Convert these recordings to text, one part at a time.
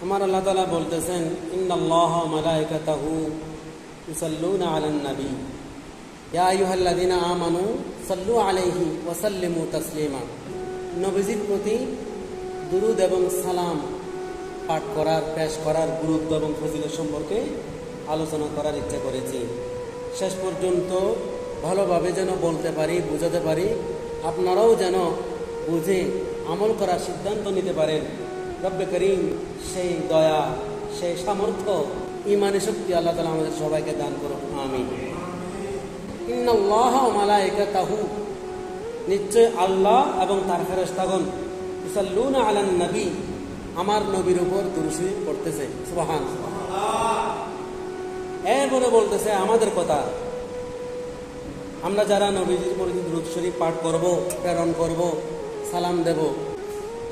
আমার আল্লাহ তাআলা বলতেছেন, ইন্নাল্লাহা ওয়া মালাইকাতাহু ইউসাল্লুনা আলান নবী ইয়া আইয়ুহাল্লাযীনা আমানু সাল্লু আলাইহি ওয়া সাল্লিমু তাসলিমা। নবীজির প্রতি দুরূদ এবং সালাম পাঠ করার, পেশ করার গুরুত্ব এবং ফজিলত সম্পর্কে আলোচনা করার ইচ্ছা করেছি। শেষ পর্যন্ত ভালোভাবে যেন বলতে পারি, বুঝাতে পারি, আপনারাও যেন বুঝে আমল করার সিদ্ধান্ত নিতে পারেন। রব্বে করিম সেই দয়া, সেই সামর্থ্য, ইমানি শক্তি আল্লাহ তাআলা আমাদের সবাইকে দান করুন, আমিন। ইন্নাল্লাহা ওয়া মালাইকাতাহু, নিশ্চয় আল্লাহ এবং তার ফেরেশতাগণ, ইউসাল্লুনা আলান নবী, আমার নবীর উপর দুরূদ শরীফ পড়তেছে। সুবহানাল্লাহ। এরপরে বলতেছে আমাদের কথা, আমরা যারা নবীজির উপর দুরূদ শরীফ পাঠ করব, প্রেরণ করব, সালাম দেব,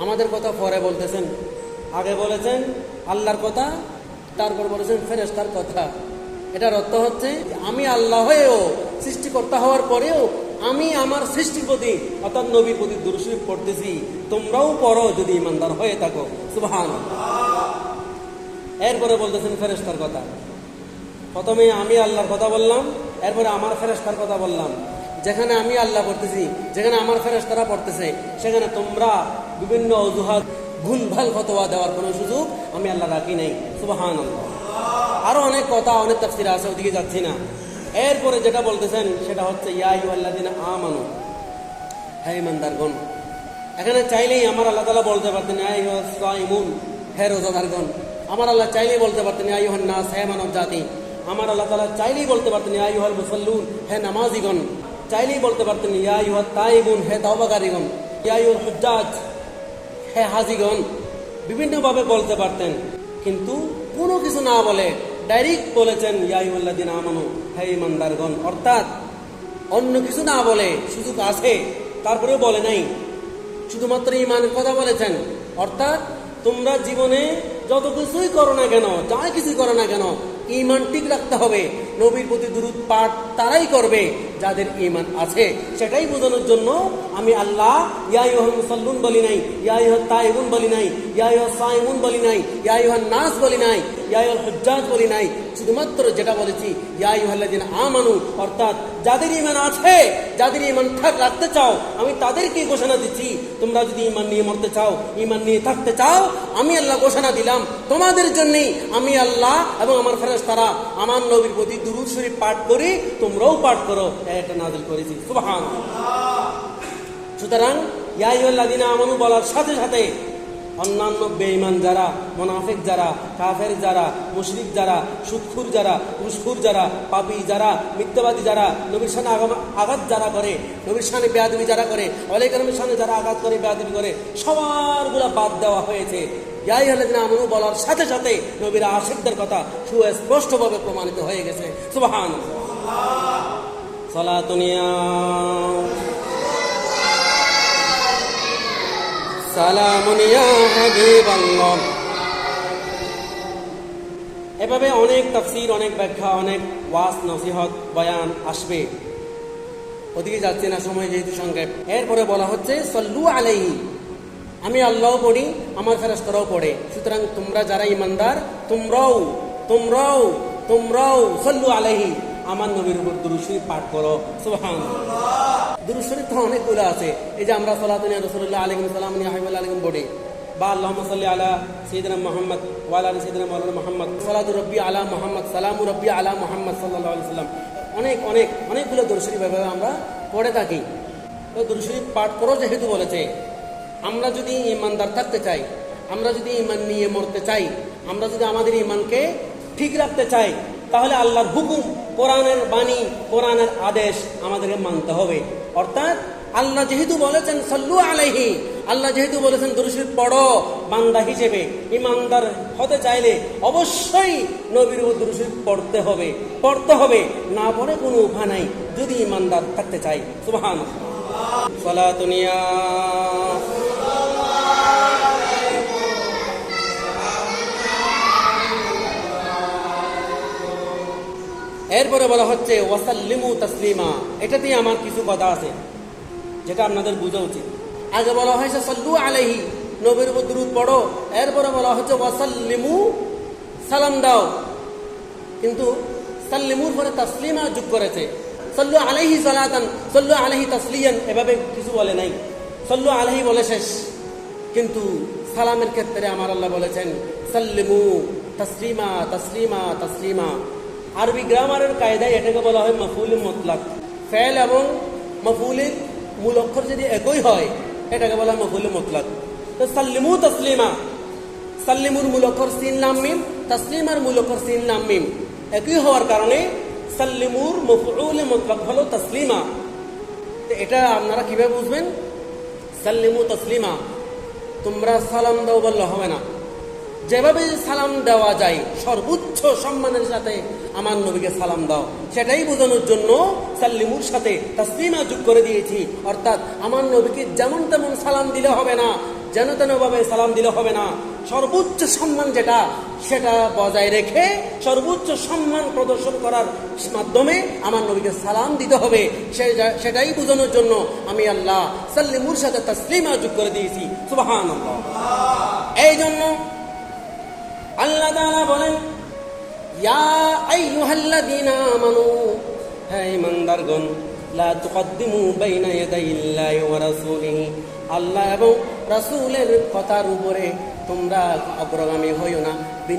আমাদের কথা পরে বলতেছেন। আগে বলেছেন আল্লাহর কথা, তারপর বলেছেন ফেরেশতার কথা। এটার অর্থ হচ্ছে আমি আল্লাহ হয়েও, সৃষ্টিকর্তা হওয়ার পরেও আমি আমার সৃষ্টির প্রতি অর্থাৎ নবীর প্রতি দুরূদ শরীফ পড়তেছি, তোমরাও পড়ো যদি ঈমানদার হয়ে থাকো। সুবহানাল্লাহ। এরপরে বলতেছেন ফেরেশতার কথা। প্রথমে আমি আল্লাহর কথা বললাম, এরপরে আমার ফেরেশতার কথা বললাম। যেখানে আমি আল্লাহ পড়তেছি, যেখানে আমার ফেরেশতারা পড়তেছে, সেখানে তোমরা বিভিন্ন অজুহাত, ভুলভাল ফতোয়া দেওয়ার কোনো সুযোগ আমি আল্লাহ রাখি নাই। সুবহানাল্লাহ। আরো অনেক কথা, অনেক তাফসীর আছে, ওদিকে যাচ্ছি না। এরপরে যেটা বলতেছেন সেটা হচ্ছে ইয়া আইয়ুহাল্লাযীনা আমানু, হে ঈমানদারগণ। এখানে চাইলেই আমার আল্লাহ তাআলা বলতে পারতেন ইয়া আইয়ুহাস সাইমুন, হে রোজাদারগণ। আমার আল্লাহ চাইলেই বলতে পারতেন ইয়া আইয়ুহান নাস, হে মানব জাতি। আমার আল্লাহ তাআলা চাইলেই বলতে পারতেন ইয়া আইয়ুহাল মুসাল্লুন, হে নামাজিগণ। চাইলেই বলতে পারতেন ইয়া আইয়ুহাত তাইবুন, হে তাওবাকারীগণ। ইয়া আইয়ুহাল হুজ্জাজ, হে হাজিগণ। বিভিন্নভাবে বলতে পারতেন, কিন্তু কোনো কিছু না বলে ডাইরেক্ট বলেছেন ইয়া আইয়ুহাল্লাযীনা আমানু, হে ঈমানদারগণ। অর্থাৎ অন্য কিছু না বলে, সুযোগ আছে তারপরেও বলে নাই, শুধুমাত্র ঈমানের কথা বলেছেন। অর্থাৎ তোমরা জীবনে যত কিছুই করো না কেন, যা কিছুই করো না কেন, ঈমান ঠিক রাখতে হবে। নবীর প্রতি দুরূদ পাঠ তারাই করবে যাদের ঈমান আছে। সেটাই বোঝানোর জন্য আমি আল্লাহ ইয়া আইয়ুহাল মুসাল্লুন বলি নাই, ইয়া আইয়ুহাত তাইবুন বলি নাই, ইয়া আইয়ুহাস সাইমুন বলি নাই, ইয়া আইয়ুহান নাস বলি নাই, ইয়া আইয়ুহাল হুজ্জাজ বলি নাই। শুধুমাত্র যেটা বলেছি ইয়া আইয়ুহাল্লাযীনা আমানু, অর্থাৎ যাদের ঈমান আছে, যাদের ঈমান রাখতে চাও, আমি তাদেরকে ঘোষণা দিচ্ছি, তোমরা যদি ঈমান নিয়ে মরতে চাও, ঈমান নিয়ে থাকতে চাও, আমি আল্লাহ ঘোষণা দিলাম তোমাদের জন্যই আমি আল্লাহ এবং আমার ফেরেশতারা আমার নবীর প্রতি দুরূদ শরীফ পাঠ করি, তোমরাও পাঠ করো, এটা নাযিল করেছি। সুবহানাল্লাহ। সুতরাং ইয়া আইয়ুহাল্লাযীনা আমানু বলার সাথে সাথে অন্যান্য বেঈমান যারা, মুনাফিক যারা, কাফের যারা, মুশরিক যারা, সুদখোর যারা, ঘুষখোর যারা, পাপী যারা, মিথ্যাবাদী যারা, নবীর শানে আঘাত যারা করে, নবীর শানে বেয়াদবি যারা করে, ওলায়ে কেরামের শানে যারা আঘাত করে, বেয়াদবি করে, সবারগুলা বাদ দেওয়া হয়েছে। ইয়া আইয়ুহাল্লাযীনা আমানু বলার সাথে সাথে নবীর আশিকদের কথা সুস্পষ্টভাবে প্রমাণিত হয়ে গেছে। সুবহানাল্লাহ। সালাতুন ইয়া সালামুন ইয়া হাবিবাল্লাহ। এভাবে অনেক তাফসীর, অনেক ব্যাখ্যা, অনেক ওয়াজ, নসিহত, বয়ান আসবে, ওদিকে যাচ্ছে না, সময় যেহেতু সংক্ষেপ। এরপরে বলা হচ্ছে সাল্লু আলাইহি, আমি আল্লাহও পড়ি, আমার ফেরেশতারাও পড়ে। সুতরাং তোমরা যারা ঈমানদার, তোমরাও তোমরাও তোমরাও সাল্লু আলাইহি, আমার নবীর উপর দুরূদ শরীফ পাঠ করো। সুবহানাল্লাহ। দুরূদ শরীফ তো অনেকগুলো আছে। এই যে আমরা সালাতুন ইয়া রাসূলুল্লাহ আলাইহি সাল্লাম ইয়া হাবিবাল্লাহ আলাইহি পড়ি, বা আল্লাহুম্মা সাল্লি আলা সাইয়্যিদিনা মুহাম্মদ ওয়া আলা আলি সাইয়্যিদিনা মাওলানা মুহাম্মদ, সালাতু রাব্বি আলা মুহাম্মদ, সালামু রাব্বি আলা মুহাম্মদ সাল্লাল্লাহু আলাইহি সাল্লাম। অনেকগুলো দুরূদ শরীফ এভাবে আমরা পড়ে থাকি। তো দুরূদ শরীফ পাঠ করো যেহেতু বলেছে, আমরা যদি ঈমানদার থাকতে চাই, আমরা যদি ঈমান নিয়ে মরতে চাই, আমরা যদি আমাদের ঈমানকে ঠিক রাখতে চাই, তাহলে আল্লাহর হুকুম, কোরআনের বাণী, কোরআনের আদেশ আমাদেরকে মানতে হবে। অর্থাৎ আল্লাহ যেহেতু বলেছেন সাল্লু আলাইহি, আল্লাহ যেহেতু বলেছেন দুরূদ শরীফ পড়ো, বান্দা হিসেবে ঈমানদার হতে চাইলে অবশ্যই নবীর উপর দুরূদ শরীফ পড়তে হবে, না পড়ে কোনো উপায় নাই যদি ঈমানদার থাকতে চাই। সুবহানাল্লাহ। সালাতুন ইয়া এরপরে বলা হচ্ছে ওয়াসাল্লিমু তাসলিমা। এটাতেই আমার কিছু কথা আছে যেটা আপনাদের বোঝা উচিত। আগে বলা হয়েছে সাল্লু আলাইহি, নবীর উপর দুরূদ পড়ো, এরপরে বলা হচ্ছে ওয়াসাল্লিমু, সালাম দাও। কিন্তু সাল্লিমুর পরে তাসলিমা যোগ করেছে। সাল্লু আলাইহি সালাতান, সাল্লু আলাইহি তাসলিয়ান, এভাবে কিছু বলে নাই, সাল্লু আলাইহি বলে শেষ। কিন্তু সালামের ক্ষেত্রে আমার আল্লাহ বলেছেন সাল্লিমু তাসলিমা, তাসলিমা, তাসলিমা। আরবি গ্রামারের কায়দায় এটাকে বলা হয় মাফউল মুতলাক। ফেল এবং মাফউলের মূল অক্ষর যদি একই হয় এটাকে বলা হয় মাফউল মুতলাক। তো সাল্লিমু তাসলিমা, সাল্লিমুর মূল অক্ষর সিন লাম মিম, তাসলিমার মূল অক্ষর সিন লাম মিম একই হওয়ার কারণে সাল্লিমুর মাফউল মুতলাক হলো তাসলিমা। তো এটা আপনারা কিভাবে বুঝবেন? সাল্লিমু তাসলিমা, তোমরা সালাম দাও বললে হবে না। যেভাবে সালাম দেওয়া যায় সর্বোচ্চ সম্মানের সাথে আমার নবীকে সালাম দাও, সেটাই বোঝানোর জন্য সাল্লিমুর সাথে তাসলিমা যোগ করে দিয়েছি। অর্থাৎ আমার নবীকে যেমন তেমন সালাম দিলে হবে না, যেন তেনভাবে সালাম দিলে হবে না। সর্বোচ্চ সম্মান যেটা, সেটা বজায় রেখে সর্বোচ্চ সম্মান প্রদর্শন করার মাধ্যমে আমার নবীকে সালাম দিতে হবে। সেটাই বোঝানোর জন্য আমি আল্লাহ সাল্লিমুর সাথে তাসলিমা যোগ করে দিয়েছি। সুবহানাল্লাহ। এই জন্য আল্লাহ তাআলা বলেন ইয়া আইয়ুহাল্লাযীনা আমানু, হে ঈমানদারগণ, লা তুকদ্দিমু বাইনা ইয়াদাইল্লাহি ওয়া রাসূলিহি, আল্লাহ এবং রাসূলের কথার উপরে তোমরা অগ্রগামী হইও না,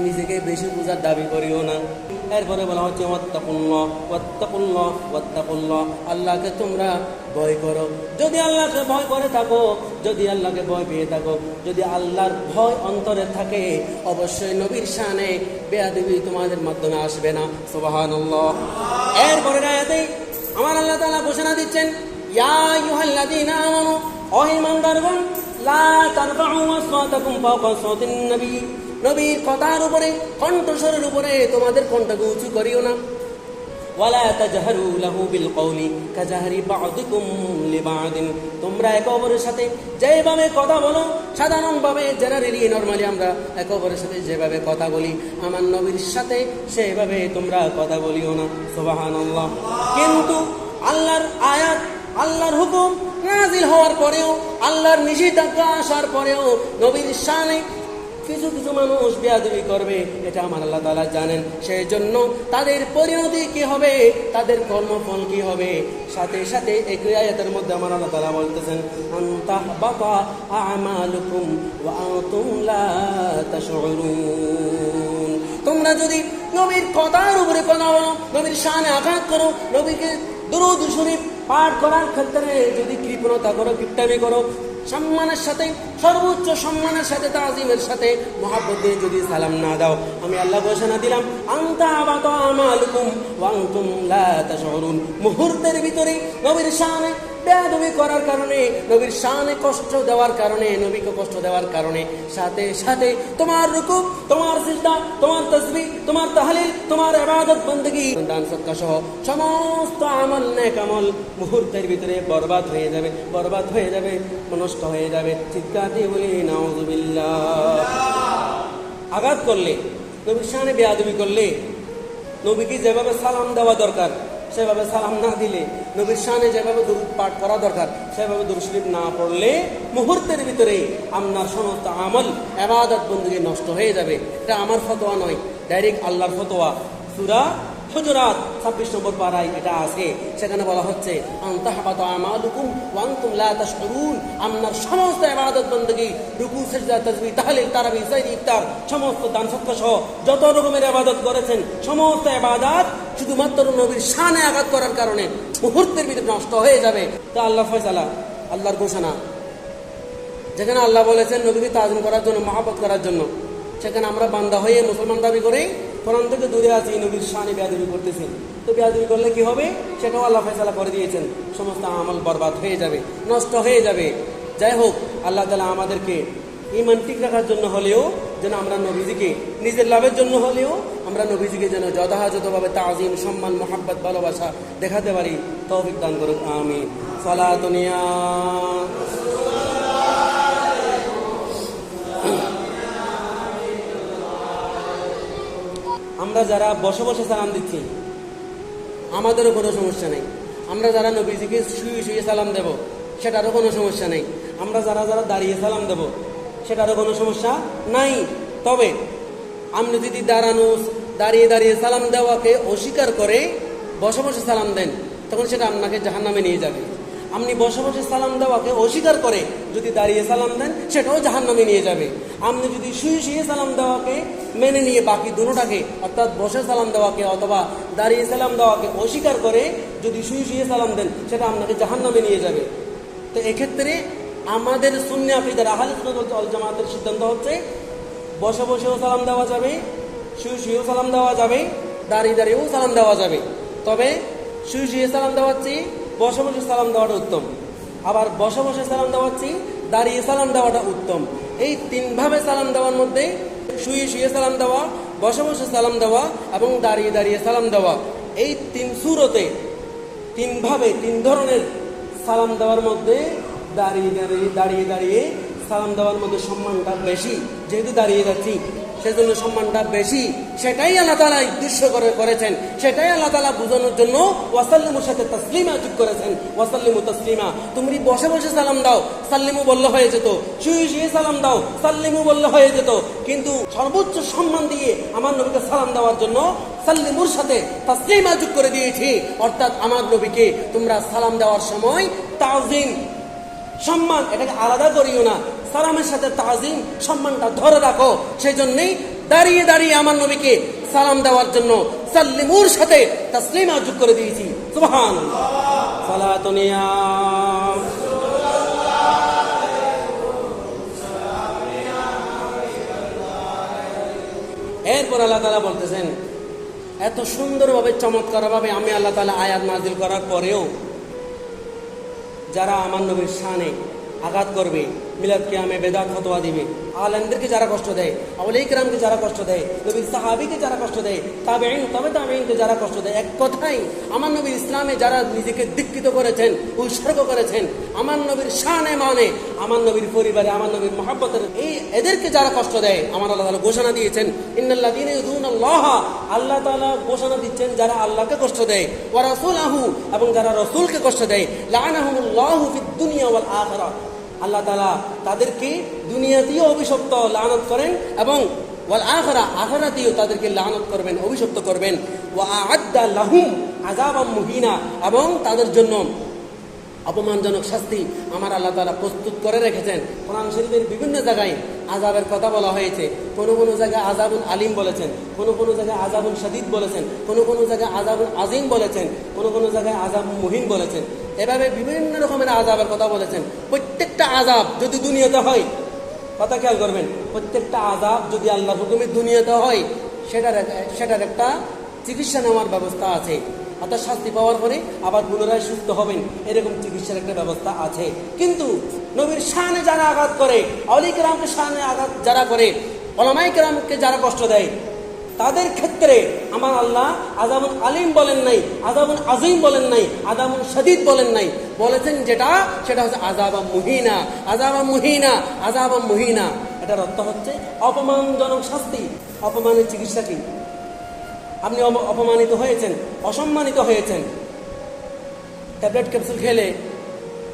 নিজেকে বেশি বোঝার দাবি করিও না। এরপরে বলা হচ্ছে ওয়াত্তাকুল্লাহ, ওয়াত্তাকুল্লাহ, ওয়াত্তাকুল্লাহ, আল্লাহকে তোমরা ভয় করো। যদি আল্লাহকে ভয় করে থাকো, যদি আল্লাহকে ভয় পেয়ে থাকো, যদি আল্লাহর ভয় অন্তরে থাকে, অবশ্যই নবীর শানে বেয়াদবি তোমাদের মাধ্যমে আসবে না। সুবহানাল্লাহ। এরপরে আয়াতে আমার আল্লাহ তাআলা ঘোষণা দিচ্ছেন ইয়া আইয়ুহাল্লাযীনা আমানু, ও ঈমানদারগণ, লা তারফাউ আসওয়াতাকুম ফাওকা সাওতিন নবী, নবীর কথার উপরে, কণ্ঠস্বরের উপরে তোমাদের কণ্ঠকে উঁচু করিও না। ওয়ালা তাজহারু লাহু বিল কওলি কাজাহরি বা'দিকুম লিবা'দিন, তোমরা একে অপরের সাথে যেভাবে কথা বলো, সাধারণভাবে জেনারেলি নরমালি আমরা একে অপরের সাথে যেভাবে কথা বলি, আমার নবীর সাথে সেভাবে তোমরা কথা বলিও না। সুবহানাল্লাহ। কিন্তু আল্লাহর আয়াত, আল্লাহর হুকুম নাজিল হওয়ার পরেও, আল্লাহর নিষেধাজ্ঞা আসার পরেও নবীর শানে কিছু কিছু মানুষ বেয়াদবি করবে, এটা আমার আল্লাহ তাআলা জানেন। সেই জন্য তাদের পরিণতি কি হবে, তাদের কর্মফল কি হবে, সাথে সাথে একই আয়াতের মধ্যে আমার আল্লাহ তাআলা বলতেছেন আনতাহবাতা আমালুকুম ওয়া আনতুম লা তাশউরুন, তোমরা যদি নবীর কথার উপরে কথা বলো, নবীর শানে আঘাত করো, নবীকে দুরূদ শরীফ পাঠ করার ক্ষেত্রে যদি কৃপণতা করো, কিপটামি করো, সম্মানের সাথে, সর্বোচ্চ সম্মানের সাথে, তাজিমের সাথে, মহব্বত দিয়ে যদি সালাম না দাও, আমি আল্লাহ ঘোষণা দিলাম আনতাবাতা আমালুকুম ওয়া আনতুম লা তাশউরুন, মুহূর্তের ভিতরে নবীর শানে বেয়াদবি করার কারণে, নবীর শানে কষ্ট দেওয়ার কারণে, নবীকে কষ্ট দেওয়ার কারণে সাথে সাথে তোমার রুকু, তোমার সিজদা, তোমার তাসবিহ, তোমার তাহলিল, তোমার ইবাদত বندگی, দান সদকা সহ সমস্ত আমল, নেক আমল মুহূর্তের ভিতরে বরবাদ হয়ে যাবে, বরবাদ হয়ে যাবে, নষ্ট হয়ে যাবে। চিৎকার দিয়ে বলি নাউযুবিল্লাহ। আঘাত করলে, নবীর শানে বেয়াদবি করলে, নবীকে যেভাবে সালাম দেওয়া দরকার সেভাবে সালাম না দিলে, নবীর শানে যেভাবে দুরূদ পাঠ করা দরকার সেভাবে দুরূদ শরীফ না পড়লে, মুহূর্তের ভিতরে আপনার সমস্ত আমল, ইবাদত বندگی নষ্ট হয়ে যাবে। এটা আমার ফতোয়া নয়, ডাইরেক্ট আল্লাহর ফতোয়া। সূরা হুজুরাত 26 নম্বর পারায় এটা আছে। সেখানে বলা হচ্ছে আনতাহবাতা আমালুকুম ওয়া আনতুম লা তাশউরুন, আপনার সমস্ত ইবাদত বندگی, রুকু, সিজদা, তাসবিহ, তাহলিল, তারাবি, সাইদ, ইফতার, সমস্ত দান সদকা সহ যত রকমের ইবাদত করেছেন, সমস্ত ইবাদত শুধুমাত্র নবীর শানে আঘাত করার কারণে মুহূর্তের ভিতরে নষ্ট হয়ে যাবে। তো আল্লাহ ফয়সালা, আল্লাহর ঘোষণা। যেখানে আল্লাহ বলেছেন নবীকে তাজিম করার জন্য, মহব্বত করার জন্য, সেখানে আমরা বান্দা হয়ে মুসলমান দাবি করে কোরআন থেকে দূরে আছি, নবীর শানে বেয়াদবি করতেছি। তো বেয়াদবি করলে কি হবে, সেটাও আল্লাহ ফয়সালা করে দিয়েছেন। সমস্ত আমল বরবাদ হয়ে যাবে, নষ্ট হয়ে যাবে। যাই হোক, আল্লাহ তাআলা আমাদেরকে ঈমান ঠিক রাখার জন্য হলেও যেন আমরা নবীজিকে, নিজের লাভের জন্য হলেও আমরা নবীজিকে যেন যথাযথভাবে তাজিম, সম্মান, মহব্বত, ভালোবাসা দেখাতে পারি, তৌফিক দান করুন। আমিন। সালাতুন ইয়া আমরা যারা বসে বসে সালাম দিচ্ছি আমাদেরও কোনো সমস্যা নেই। আমরা যারা নবীজিকে শুয়ে শুয়ে সালাম দেব সেটারও কোনো সমস্যা নেই। আমরা যারা যারা দাঁড়িয়ে সালাম দেব সেটারও কোনো সমস্যা নাই। তবে আপনি যদি দাঁড়িয়ে দাঁড়িয়ে সালাম দেওয়াকে অস্বীকার করে বসে বসে সালাম দেন, তখন সেটা আপনাকে জাহান্নামে নিয়ে যাবে। আপনি বসে বসে সালাম দেওয়াকে অস্বীকার করে যদি দাঁড়িয়ে সালাম দেন, সেটাও জাহান্নামে নিয়ে যাবে। আপনি যদি শুয়ে শুয়ে সালাম দেওয়াকে মেনে নিয়ে বাকি দুটোটাকে, অর্থাৎ বসে সালাম দেওয়াকে অথবা দাঁড়িয়ে সালাম দেওয়াকে অস্বীকার করে যদি শুয়ে শুয়ে সালাম দেন, সেটা আপনাকে জাহান্নামে নিয়ে যাবে। তো এক্ষেত্রে আমাদের সুন্নি আকীদার আহলে সুন্নাত ওয়াল জামাতের সিদ্ধান্ত হচ্ছে বসে বসেও সালাম দেওয়া যাবে, শুয়ে শুয়েও সালাম দেওয়া যাবে, দাঁড়িয়ে দাঁড়িয়েও সালাম দেওয়া যাবে। তবে শুয়ে শুয়ে সালাম দেওয়ার চেয়ে বসে বসে সালাম দেওয়াটা উত্তম, আবার বসে বসে সালাম দেওয়ার চেয়ে দাঁড়িয়ে সালাম দেওয়াটা উত্তম। এই তিনভাবে সালাম দেওয়ার মধ্যে শুয়ে শুয়ে সালাম দেওয়া, বসে বসে সালাম দেওয়া এবং দাঁড়িয়ে দাঁড়িয়ে সালাম দেওয়া, এই তিন সুরতে তিনভাবে তিন ধরনের সালাম দেওয়ার মধ্যে দাঁড়িয়ে দাঁড়িয়ে সালাম দেওয়ার মধ্যে সম্মানটা বেশি। যেহেতু দাঁড়িয়ে যাচ্ছি সেজন্য সম্মানটা বেশি, সেটাই আল্লাহ তাআলা উদ্দেশ্য করেছেন, সেটাই আল্লাহ তাআলা বোঝানোর জন্য ওয়াসাল্লিমুর সাথে তাসলিমা যোগ করেছেন। ওয়াসাল্লিমু তাসলিমা, তুমি বসে বসে সালাম দাও, সাল্লিমু বললে হয়ে যেত, শুয়ে শুয়ে সালাম দাও, সাল্লিমু বললে হয়ে যেত, কিন্তু সর্বোচ্চ সম্মান দিয়ে আমার নবীকে সালাম দেওয়ার জন্য সাল্লিমুর সাথে তাসলিমা যোগ করে দিয়েছি। অর্থাৎ আমার নবীকে তোমরা সালাম দেওয়ার সময় তাজিম, সম্মান, এটাকে আলাদা করিও না, সালামের সাথে তাজিম সম্মানটা ধরে রাখো। সেই জন্যই দাঁড়িয়ে দাঁড়িয়ে আমার নবীকে সালাম দেওয়ার জন্য সাল্লিমুর সাথে তাসলিমা যোগ করে দিয়েছি। সুবহানাল্লাহ। সালাতুন ইয়া এরপর আল্লাহ তাআলা বলতেছেন, এত সুন্দরভাবে চমৎকারভাবে আমি আল্লাহ তাআলা আয়াত নাযিল করার পরেও যারা আমার নবীর শানে আঘাত করবে, মিলাদ কিয়ামে বেদাত ফতোয়া দিবে, আলেমদেরকে যারা কষ্ট দেয়, আউলিয়া কিরামকে যারা কষ্ট দেয়, নবীর সাহাবীকে যারা কষ্ট দেয়, তাবেঈন তবে তাবেঈনকে যারা কষ্ট দেয়, এক কথাই আমার নবীর ইসলামে যারা নিজেকে দীক্ষিত করেছেন, উৎসর্গ করেছেন, আমার নবীর শানে মানে, আমার নবীর পরিবারে, আমার নবীর মহব্বতের এদেরকে যারা কষ্ট দেয়, আমার আল্লাহ তাআলা ঘোষণা দিয়েছেন ইন্নাল্লাযীনা ইউযুনাল্লাহ, আল্লাহ তাআলা ঘোষণা দিচ্ছেন যারা আল্লাহকে কষ্ট দেয়, ওয়া রাসূলাহু, এবং যারা রাসূলকে কষ্ট দেয়, লাআনাহুমুল্লাহু ফিদ দুনিয়া ওয়াল আখিরাহ, আল্লাহ তাআলা তাদেরকে দুনিয়াতেও অভিশপ্ত লানত করেন এবং ওয়াল আখিরাহ, আখিরাতেও তাদেরকে লানত করবেন, অভিশপ্ত করবেন। ওয়া আ'আদ্দা লাহুম আযাবাম মুহিনা, এবং তাদের জন্য অপমানজনক শাস্তি আমার আল্লাহ তাআলা প্রস্তুত করে রেখেছেন। কোরআন শরীফের বিভিন্ন জায়গায় আযাবের কথা বলা হয়েছে, কোনো কোনো জায়গায় আযাবুল আলিম বলেছেন, কোনো কোনো জায়গায় আযাবুল শাদীদ বলেছেন, কোনো কোনো জায়গায় আযাবুল আযীম বলেছেন, কোনো কোনো জায়গায় আযাব মুহিন বলেছেন। এভাবে বিভিন্ন রকমের আযাবের কথা বলেছেন। প্রত্যেকটা আযাব যদি দুনিয়াতে হয়, কথা খেয়াল করবেন, প্রত্যেকটা আযাব যদি আল্লাহর হুকুমে দুনিয়াতে হয়, সেটার একটা চিকিৎসা নেওয়ার ব্যবস্থা আছে। অর্থাৎ শাস্তি পাওয়ার পরে আবার পুনরায় সুস্থ হবেন, এরকম চিকিৎসার একটা ব্যবস্থা আছে। কিন্তু নবীর শানে যারা আঘাত করে, আউলিয়া কিরামকে শানে আঘাত যারা করে, উলামায়ে কিরামকে যারা কষ্ট দেয়, তাদের ক্ষেত্রে আমার আল্লাহ আযাবুল আলিম বলেন নাই, আযাবুল আযীম বলেন নাই, আযাবুল শাদীদ বলেন নাই, বলেছেন সেটা হচ্ছে আযাবাম মুহিনা, আযাবাম মুহিনা, আযাবাম মুহিনা। এটার অর্থ হচ্ছে অপমানজনক শাস্তি। অপমানের চিকিৎসা কি? আপনি অপমানিত হয়েছেন, অসম্মানিত হয়েছেন, ট্যাবলেট ক্যাপসুল খেলে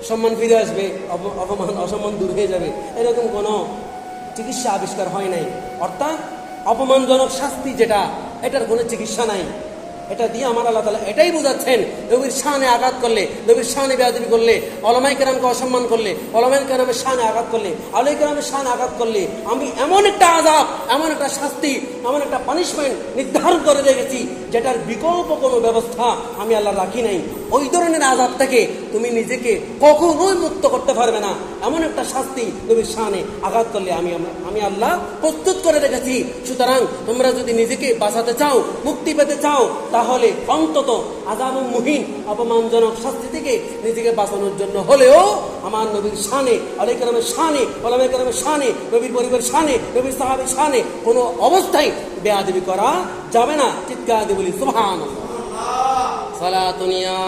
সম্মান ফিরে আসবে, অসম্মান দূর হয়ে যাবে, এরকম কোনো চিকিৎসা আবিষ্কার হয় নাই। অর্থাৎ অপমানজনক শাস্তি যেটা, এটার কোনো চিকিৎসা নাই। এটা দিয়ে আমার আল্লাহ তাআলা এটাই বোঝাচ্ছেন, নবীর শানে আঘাত করলে, নবীর শানে বেয়াদবি করলে, উলামায়ে কেরামকে অসম্মান করলে, উলামায়ে কেরামের শানে আঘাত করলে, আউলিয়া কেরামের শানে আঘাত করলে, আমি এমন একটা আযাব, এমন একটা শাস্তি, এমন একটা পানিশমেন্ট নির্ধারণ করে রেখেছি যেটার বিকল্প কোনো ব্যবস্থা আমি আল্লাহ রাখি নাই। ওই ধরনের আযাব থেকে তুমি নিজেকে কখনোই মুক্ত করতে পারবে না। এমন একটা শাস্তি নবীর শানে আঘাত করলে আমি আল্লাহ প্রস্তুত করে রেখেছি। সুতরাং তোমরা যদি নিজেকে বাঁচাতে চাও, মুক্তি পেতে চাও, তাহলে অন্তত আযাবুল মুহিন, অপমানজনক শাস্তি থেকে নিজেকে বাঁচানোর জন্য হলেও আমার নবীর শানে, আউলিয়া কেরামের শানে, উলামায়ে কেরামের শানে, নবীর পরিবারের শানে, নবীর সাহাবীর শানে কোনো অবস্থায় বেয়াদবি করা যাবে না। চিৎকার দিয়ে বলি সুবহানাল্লাহ। সালাতুন ইয়া